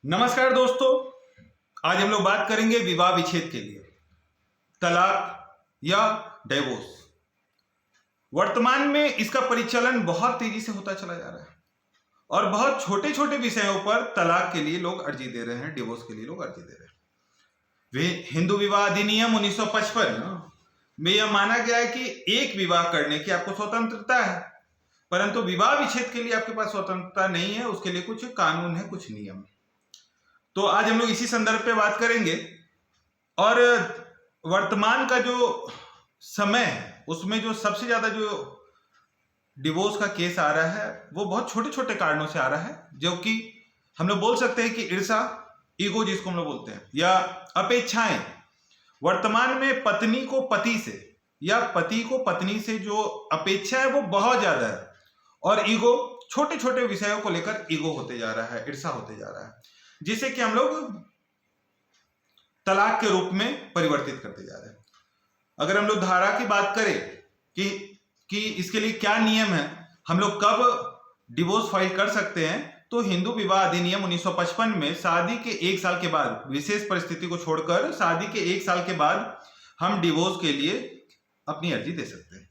नमस्कार दोस्तों, आज हम लोग बात करेंगे विवाह विच्छेद के लिए तलाक या डिवोर्स। वर्तमान में इसका परिचालन बहुत तेजी से होता चला जा रहा है और बहुत छोटे छोटे विषयों पर तलाक के लिए लोग अर्जी दे रहे हैं, डिवोर्स के लिए लोग अर्जी दे रहे हैं। वे हिंदू विवाह अधिनियम 1955 में यह माना गया है कि एक विवाह करने की आपको स्वतंत्रता है, परंतु विवाह विच्छेद के लिए आपके पास स्वतंत्रता नहीं है। उसके लिए कुछ कानून है, कुछ नियम। तो आज हम लोग इसी संदर्भ पे बात करेंगे और वर्तमान का जो समय है उसमें जो सबसे ज्यादा जो डिवोर्स का केस आ रहा है वो बहुत छोटे छोटे कारणों से आ रहा है, जो कि हम लोग बोल सकते हैं कि ईर्ष्या, ईगो जिसको हम लोग बोलते हैं, या अपेक्षाएं। वर्तमान में पत्नी को पति से या पति को पत्नी से जो अपेक्षा है वो बहुत ज्यादा है और ईगो, छोटे छोटे विषयों को लेकर ईगो होते जा रहा है, ईर्ष्या होते जा रहा है, जिसे कि हम लोग तलाक के रूप में परिवर्तित करते जा रहे हैं। अगर हम लोग धारा की बात करें कि इसके लिए क्या नियम है, हम लोग कब डिवोर्स फाइल कर सकते हैं, तो हिंदू विवाह अधिनियम 1955 में शादी के 1 साल के बाद, विशेष परिस्थिति को छोड़कर शादी के 1 साल के बाद हम डिवोर्स के लिए अपनी अर्जी दे सकते हैं।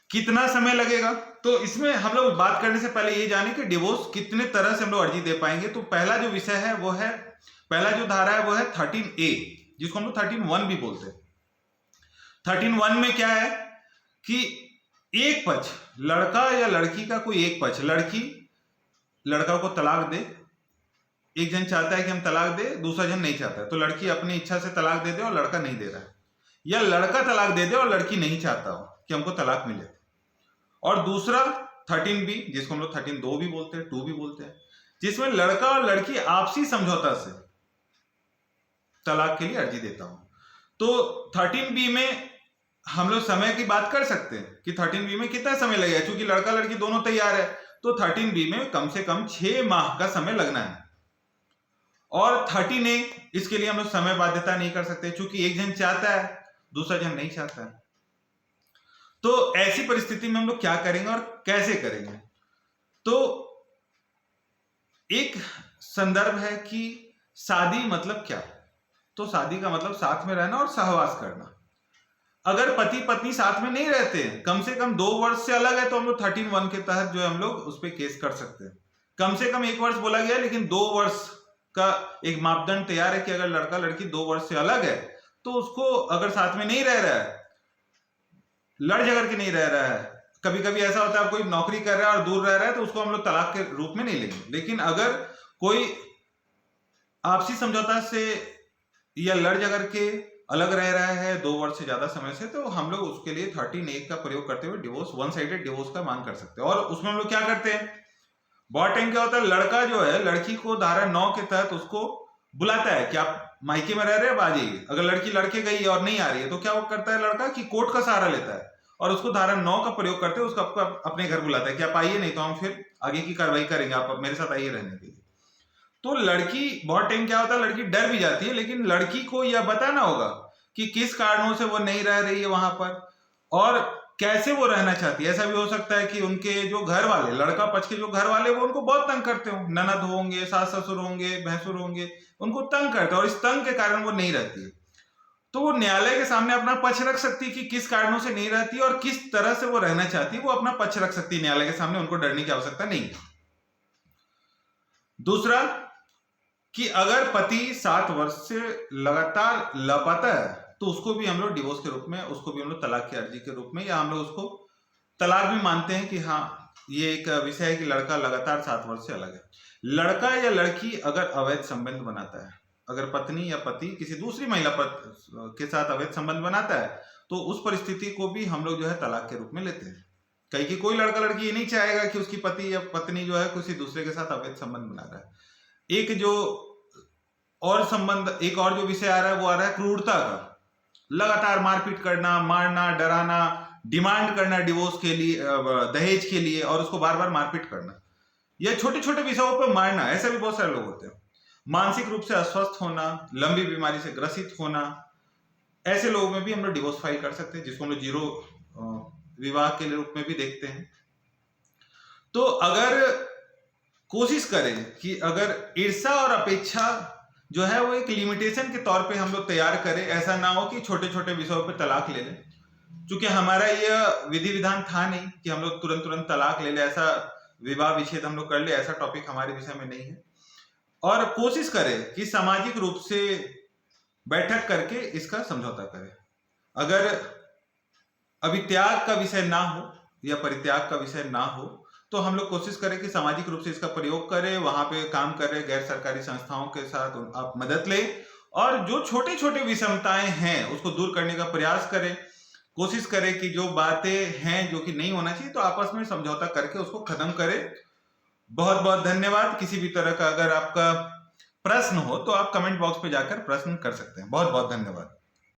कितना समय लगेगा, तो इसमें हम लोग बात करने से पहले ये जाने कि डिवोर्स कितने तरह से हम लोग अर्जी दे पाएंगे। तो पहला जो विषय है वो है, पहला जो धारा है वो है 13A, जिसको हम लोग 13(1) भी बोलते हैं। 13(1) में क्या है कि एक पक्ष, लड़का या लड़की का कोई एक पक्ष, लड़की लड़का को तलाक दे, एक जन चाहता है कि हम तलाक दे, दूसरा जन नहीं चाहता है, तो लड़की अपनी इच्छा से तलाक दे दे और लड़का नहीं दे रहा है, या लड़का तलाक दे दे और लड़की नहीं चाहता हो कि हमको तलाक मिले। और दूसरा 13B, जिसको हम लोग 13(2) भी बोलते हैं, 2 भी बोलते हैं, जिसमें लड़का और लड़की आपसी समझौता से तलाक के लिए अर्जी देता हूं। तो 13B में हम लोग समय की बात कर सकते हैं कि 13B में कितना समय लगेगा, क्योंकि लड़का लड़की दोनों तैयार है, तो 13B में कम से कम 6 माह का समय लगना है। और 13A, इसके लिए हम लोग समय बाध्यता नहीं कर सकते, क्योंकि एक जन चाहता है, दूसरा जन नहीं चाहता है। तो ऐसी परिस्थिति में हम लोग क्या करेंगे और कैसे करेंगे, तो एक संदर्भ है कि शादी मतलब क्या। तो शादी का मतलब साथ में रहना और सहवास करना। अगर पति पत्नी साथ में नहीं रहते हैं, कम से कम 2 वर्ष से अलग है, तो हम लोग 13(1) के तहत जो है हम लोग उस पर केस कर सकते हैं। कम से कम 1 वर्ष बोला गया, लेकिन 2 वर्ष का एक मापदंड तैयार है कि अगर लड़का लड़की 2 वर्ष से अलग है, तो उसको अगर साथ में नहीं रह रहा है, लड़ झगड़ के नहीं रह रहा है, कभी कभी ऐसा होता है कोई नौकरी कर रहा है और दूर रह रहा है, तो उसको हम लोग तलाक के रूप में नहीं लेंगे। लेकिन अगर कोई आपसी समझौता से या लड़ झगड़ के अलग रह रहा है 2 वर्ष से ज्यादा समय से, तो हम लोग उसके लिए 13A का प्रयोग करते हुए डिवोर्स, 1 साइडेड डिवोर्स का मांग कर सकते हैं। और उसमें हम लोग क्या करते हैं, बहुत टाइम क्या होता है, लड़का जो है लड़की को धारा 9 के तहत उसको बुलाता है कि आप मायके में रह रहे हैं, आ जाइए। अगर लड़की लड़के गई और नहीं आ रही है, तो क्या वो करता है लड़का कि कोर्ट का सहारा लेता है और उसको धारा 9 का प्रयोग करते हुए उसको अपने घर बुलाता है कि आप आइए, नहीं तो हम फिर आगे की कार्रवाई करेंगे, आप मेरे साथ आइए रहने के लिए। तो लड़की, बहुत टाइम क्या होता है, लड़की डर भी जाती है, लेकिन लड़की को यह बताना होगा कि किस कारणों से वो नहीं रह रही है वहां पर और कैसे वो रहना चाहती है। ऐसा भी हो सकता है कि उनके जो घर वाले, लड़का पक्ष के जो घर वाले, वो उनको बहुत तंग करते हो, ननद होंगे, सास ससुर होंगे, भैंसुर होंगे, उनको तंग करते हैं और इस तंग के कारण वो नहीं रहती है। तो वो न्यायालय के सामने अपना पक्ष रख सकती है कि किस कारणों से नहीं रहती और किस तरह से वो रहना चाहती है, वो अपना पक्ष रख सकती है न्यायालय के सामने, उनको डरने की आवश्यकता नहीं है। दूसरा कि अगर पति 7 वर्ष से लगातार लापता है, तो उसको भी हम लोग डिवोर्स के रूप में, उसको भी हम लोग तलाक की अर्जी के रूप में, या हम लोग उसको तलाक भी मानते हैं कि हाँ, ये एक विषय है कि लड़का लगातार 7 वर्ष से अलग है। लड़का या लड़की अगर अवैध संबंध बनाता है, अगर पत्नी या पति किसी दूसरी महिला के साथ अवैध संबंध बनाता है, तो उस परिस्थिति को भी हम लोग जो है तलाक के रूप में लेते हैं। कहीं कि कोई लड़का लड़की ये नहीं चाहेगा कि उसकी पति या पत्नी जो है किसी दूसरे के साथ अवैध संबंध बना रहा है। एक जो और संबंध, एक और जो विषय आ रहा है वो आ रहा है क्रूरता का। लगातार मारपीट करना, मारना, डराना, डिमांड करना डिवोर्स के लिए, दहेज के लिए, और उसको बार बार मारपीट करना, या छोटे छोटे विषयों पर मारना। ऐसे भी बहुत सारे लोग होते हैं। मानसिक रूप से अस्वस्थ होना, लंबी बीमारी से ग्रसित होना, ऐसे लोगों में भी हम लोग डिवोर्स फाइल कर सकते हैं, जिसको हम लोग 0 विवाह के रूप में भी देखते हैं। तो अगर कोशिश करें कि अगर ईर्ष्या और अपेक्षा जो है वो एक लिमिटेशन के तौर पे हम लोग तैयार करें। ऐसा ना हो कि छोटे छोटे विषयों पे तलाक ले लें, क्योंकि हमारा यह विधि विधान था नहीं कि हम लोग तुरंत तुरंत तलाक ले लें, ऐसा विवाह विच्छेद हम लोग कर ले, ऐसा टॉपिक हमारे विषय में नहीं है। और कोशिश करें कि सामाजिक रूप से बैठक करके इसका समझौता करें। अगर अभी त्याग का विषय ना हो या परित्याग का विषय ना हो तो हम लोग कोशिश करें कि सामाजिक रूप से इसका प्रयोग करें, वहां पे काम करें, गैर सरकारी संस्थाओं के साथ आप मदद लें और जो छोटे छोटे विषमताएं हैं उसको दूर करने का प्रयास करें। कोशिश करें कि जो बातें हैं जो कि नहीं होना चाहिए तो आपस में समझौता करके उसको खत्म करें। बहुत बहुत धन्यवाद। किसी भी तरह का अगर आपका प्रश्न हो तो आप कमेंट बॉक्स पे जाकर प्रश्न कर सकते हैं। बहुत बहुत धन्यवाद।